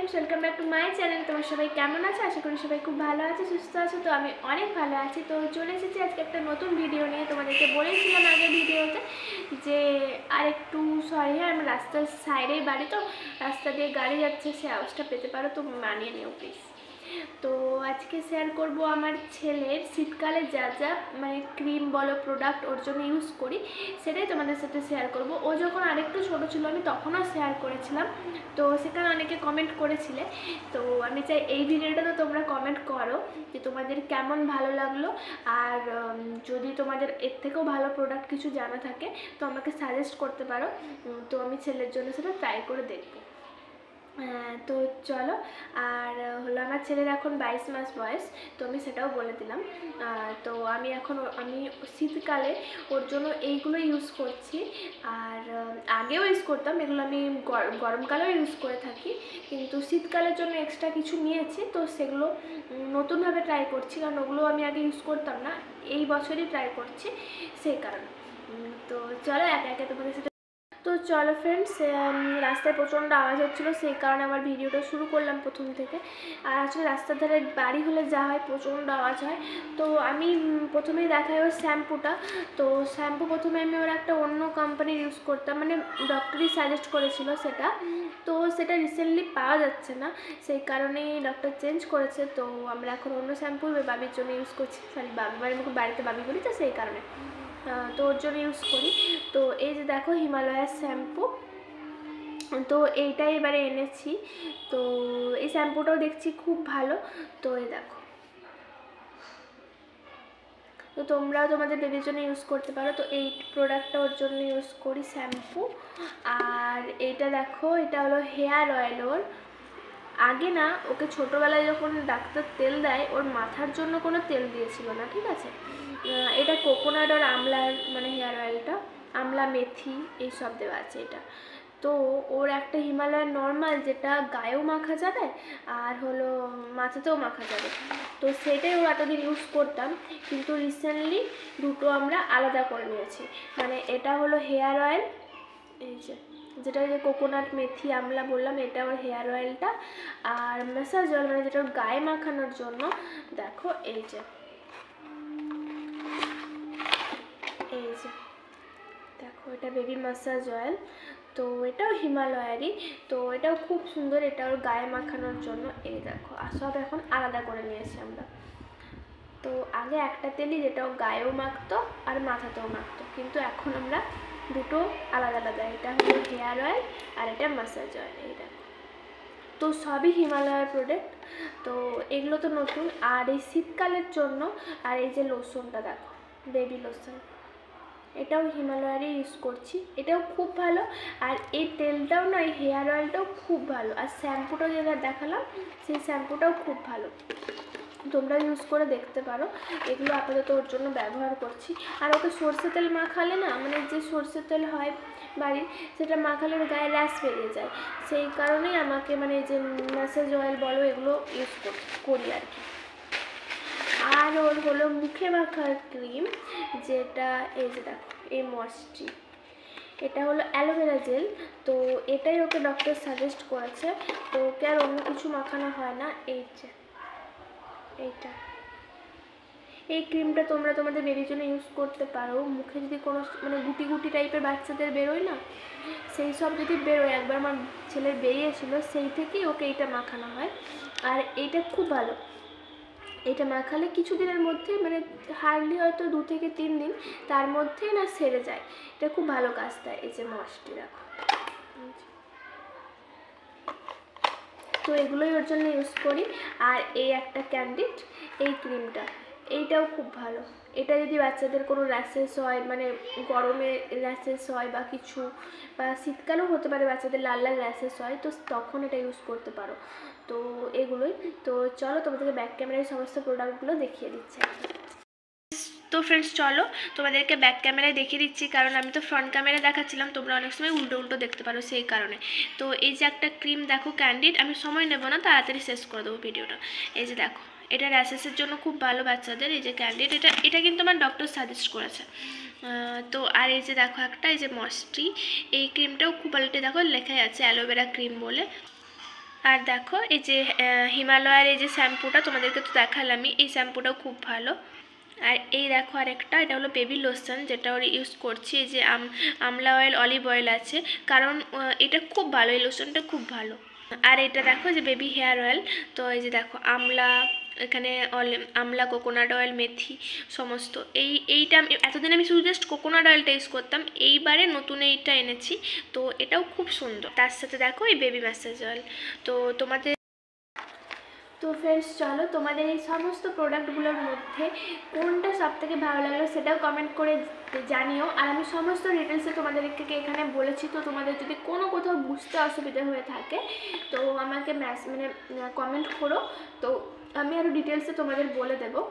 Friends welcome back to my channel. তোমার সবাই কেমন আছে? আশা করি সবাই খুব ভালো আছে, সুস্থ আছে। তো আমি অনেক ভালো আছি। তো চলে এসেছি আজকে একটা নতুন ভিডিও নিয়ে। তোমাদেরকে বলেছিলাম আগের ভিডিওতে যে আর একটু সরি, হ্যাঁ আমার রাস্তার সাইডেই বাড়ি, তো রাস্তা দিয়ে গাড়ি যাচ্ছে, সে আওয়াজটা পেতে পারো, তো মানিয়ে নিও প্লিজ। তো আজকে শেয়ার করব আমার ছেলের শীতকালে যা যা মানে ক্রিম বলো প্রোডাক্ট ওর জন্য ইউজ করি, সেটাই তোমাদের সাথে শেয়ার করব। ও যখন আরেকটু ছোটো ছিল আমি তখনও শেয়ার করেছিলাম, তো সেখানে অনেকে কমেন্ট করেছিলে। তো আমি চাই এই ভিডিওটা তো তোমরা কমেন্ট করো যে তোমাদের কেমন ভালো লাগলো, আর যদি তোমাদের এর থেকেও ভালো প্রোডাক্ট কিছু জানা থাকে তো আমাকে সাজেস্ট করতে পারো। তো আমি ছেলের জন্য সেটা ট্রাই করে দেখবো। তো চলো, আর হলো আমার ছেলের এখন 22 মাস বয়স, তো আমি সেটাও বলে দিলাম। তো আমি শীতকালে ওর জন্য এইগুলো ইউজ করছি, আর আগেও ইউজ করতাম, এগুলো আমি গরমকালেও ইউজ করে থাকি, কিন্তু শীতকালের জন্য এক্সট্রা কিছু নিয়েছি, তো সেগুলো নতুনভাবে ট্রাই করছি, কারণ ওগুলো আমি আগে ইউজ করতাম না, এই বছরই ট্রাই করছি সেই কারণে। তো চলো একে একে তোমাদের সাথে। তো চলো ফ্রেন্ডস, রাস্তায় প্রচণ্ড আওয়াজ হচ্ছিলো, সেই কারণে আবার ভিডিওটা শুরু করলাম প্রথম থেকে। আর আসলে রাস্তার ধারে বাড়ি হলে যা হয় প্রচণ্ড আওয়াজ হয়। তো আমি প্রথমেই দেখাই ওর শ্যাম্পুটা। তো শ্যাম্পু প্রথমে আমি ওর একটা অন্য কোম্পানির ইউজ করতাম, মানে ডক্টরই সাজেস্ট করেছিল সেটা, তো সেটা রিসেন্টলি পাওয়া যাচ্ছে না, সেই কারণেই ডক্টর চেঞ্জ করেছে। তো আমরা এখন অন্য শ্যাম্পু বাবির জন্য ইউজ করছি, সরি বাবি মানে বাড়িতে বাবি বলি, তো সেই কারণে তো ওর জন্য ইউজ করি। তো এই যে দেখো হিমালয়ার শ্যাম্পু, তো এইটাই এবারে এনেছি। তো এই শ্যাম্পুটাও দেখছি খুব ভালো। তো এই দেখো, তো তোমরাও তোমাদের বেবির জন্য ইউজ করতে পারো। তো এই প্রোডাক্টটা ওর জন্য ইউজ করি শ্যাম্পু। আর এইটা দেখো, এটা হলো হেয়ার অয়েল ওর। আগে না ওকে ছোটোবেলায় যখন ডাক্তার তেল দেয়, ওর মাথার জন্য কোনো তেল দিয়েছিল না, ঠিক আছে। এটা কোকোনাট আর আমলার মানে হেয়ার অয়েলটা, আমলা মেথি এইসব দেওয়া আছে এটা। তো ওর একটা হিমালয়ার নর্মাল, যেটা গায়েও মাখা যাবে আর হলো মাথাতেও মাখা যাবে, তো সেটাই ও এতদিন ইউজ করতাম, কিন্তু রিসেন্টলি দুটো আমরা আলাদা করে নিয়েছি। মানে এটা হলো হেয়ার অয়েল, এই যেটা ওই যে কোকোনাট মেথি আমলা বললাম, এটা ওর হেয়ার অয়েলটা। আর ম্যাসাজ অয়েল মানে যেটা ওর গায়ে মাখানোর জন্য, দেখো এই যে দেখো এটা বেবি ম্যাসাজ অয়েল। তো এটাও হিমালয়ারই, তো এটাও খুব সুন্দর, এটা ওর গায়ে মাখানোর জন্য। এই দেখো সব এখন আলাদা করে নিয়েছি আমরা। তো আগে একটা তেলই, যেটা ও গায়েও মাখতো আর মাথাতেও মাখতো, কিন্তু এখন আমরা দুটো আলাদা আলাদা, এটা হলো হেয়ার অয়েল আর এটা ম্যাসাজ অয়েল। এই দেখো, তো সবই হিমালয়ার প্রোডাক্ট। তো এগুলো তো নতুন। আর এই শীতকালের জন্য, আর এই যে লোশনটা দেখো, বেবি লোশন, এটাও হিমালয়ারই ইউজ করছি, এটাও খুব ভালো। আর এই তেলটাও না, এই হেয়ার অয়েলটাও খুব ভালো। আর শ্যাম্পুটাও যেটা দেখালাম, সেই শ্যাম্পুটাও খুব ভালো, তোমরা ইউজ করে দেখতে পারো। এগুলো আপাতত ওর জন্য ব্যবহার করছি। আর ওকে সর্ষে তেল মাখালে না, মানে যে সর্ষে তেল হয় বাড়ির, সেটা মাখালে ওর গায়ে র্যাশ বেরিয়ে যায়, সেই কারণেই আমাকে মানে যে ম্যাসাজ অয়েল বলো এগুলো ইউজ করি আর কি। আর ওর হলো মুখে মাখার ক্রিম, যেটা এই যে দেখো এই ময়েশ্চার, এটা হলো অ্যালোভেরা জেল। তো এটাই ওকে ডক্টর সাজেস্ট করেছে, তো ওকে আর অন্য কিছু মাখানো হয় না। এইটা এই ক্রিমটা তোমরা তোমাদের বেবির জন্য ইউজ করতে পারো। মুখে যদি কোনো মানে গুটি গুটি টাইপের বাচ্চাদের বেরোয় না, সেই সব যদি বেরোয়, একবার আমার ছেলের বেরিয়েছিল, সেই থেকেই ওকে এইটা মাখানো হয়। আর এইটা খুব ভালো, এটা মাখালে কিছুদিনের মধ্যে, মানে হার্ডলি হয়তো 2 থেকে 3 দিন, তার মধ্যেই না সেরে যায়। এটা খুব ভালো কাজ দেয়। এই যে ময়েশ্চার রাখো, তো এগুলোই ওর জন্য ইউজ করি। আর এই একটা ক্যান্ডিড, এই ক্রিমটা, এইটাও খুব ভালো। এটা যদি বাচ্চাদের কোনো র্যাশেস হয়, মানে গরমে র্যাশেস হয় বা কিছু, বা শীতকালেও হতে পারে বাচ্চাদের লাল লাল র্যাশেস হয়, তো তখন এটা ইউজ করতে পারো। তো এগুলোই। তো চলো তোমাদেরকে ব্যাক ক্যামেরায় সমস্ত প্রোডাক্টগুলো দেখিয়ে দিচ্ছি। তো ফ্রেন্ডস চলো তোমাদেরকে ব্যাক ক্যামেরায় দেখিয়ে দিচ্ছি, কারণ আমি তো ফ্রন্ট ক্যামেরায় দেখাচ্ছিলাম, তোমরা অনেক সময় উল্টো উল্টো দেখতে পারো, সেই কারণে। তো এই যে একটা ক্রিম দেখো ক্যান্ডিড, আমি সময় নেব না, তাড়াতাড়ি শেষ করে দেবো ভিডিওটা। এই যে দেখো, এটা র্যাশেসের জন্য খুব ভালো বাচ্চাদের। এই যে ক্যান্ডিড, এটা কিন্তু আমার ডক্টর সাজেস্ট করেছে। তো আর এই যে দেখো একটা, এই যে ময়েশ্চার, এই ক্রিমটাও খুব ভালো, এটা দেখো লেখাই আছে অ্যালোভেরা ক্রিম বলে। আর দেখো এই যে হিমালয়ের এই যে শ্যাম্পুটা তোমাদেরকে তো দেখালামই, এই শ্যাম্পুটাও খুব ভালো। আর এই দেখো আরেকটা, এটা হলো বেবি লোশন, যেটা ওর ইউজ করছি। এই যে আমলা অয়েল, অলিভ অয়েল আছে, কারণ এটা খুব ভালো, এই লোশনটা খুব ভালো। আর এটা দেখো যে বেবি হেয়ার অয়েল, তো এই যে দেখো আমলা, এখানে আমলা, কোকোনাট অয়েল, মেথি সমস্ত। এইটা এতদিন আমি শুধু জাস্ট কোকোনাট অয়েলটা ইউজ করতাম, এইবারে নতুন এইটা এনেছি, তো এটাও খুব সুন্দর। তার সাথে দেখো এই বেবি ম্যাসাজ অয়েল। তো তোমাদের তো ফ্রেন্ডস চলো, তোমাদের এই সমস্ত প্রোডাক্টগুলোর মধ্যে কোনটা সবথেকে ভালো লাগলো সেটাও কমেন্ট করে জানিও। আর আমি সমস্ত ডিটেলসে তোমাদেরকে এখানে বলেছি, তো তোমাদের যদি কোনো কোথাও বুঝতে অসুবিধা হয়ে থাকে তো আমাকে কমেন্ট করো, তো আমি আরও ডিটেলসে তোমাদের বলে দেবো।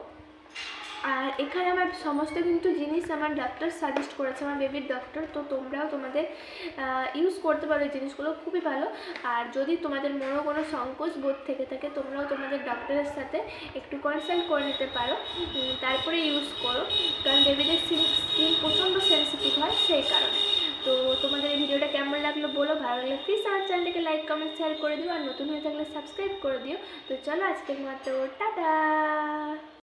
আর এখানে আমার সমস্ত কিন্তু জিনিস আমার ডক্টর সাজেস্ট করেছে, আমার বেবির ডক্টর, তো তোমরাও তোমাদের ইউজ করতে পারো এই জিনিসগুলো, খুবই ভালো। আর যদি তোমাদের মনে কোনো সংকোচ বোধ থেকে থাকে, তোমরাও তোমাদের ডক্টরের সাথে একটু কনসাল্ট করে নিতে পারো, তারপরে ইউজ করো, কারণ বেবিদের স্কিন প্রচণ্ড সেন্সিটিভ হয় সেই কারণে। তো তোমাদের এই ভিডিওটা কেমন লাগলো বলো, ভালো লাগলে প্লিজ আমার চ্যানেলটাকে লাইক কমেন্ট শেয়ার করে দিও, আর নতুন হয়ে থাকলে সাবস্ক্রাইব করে দিও। তো চলো আজকের মতো টাটা।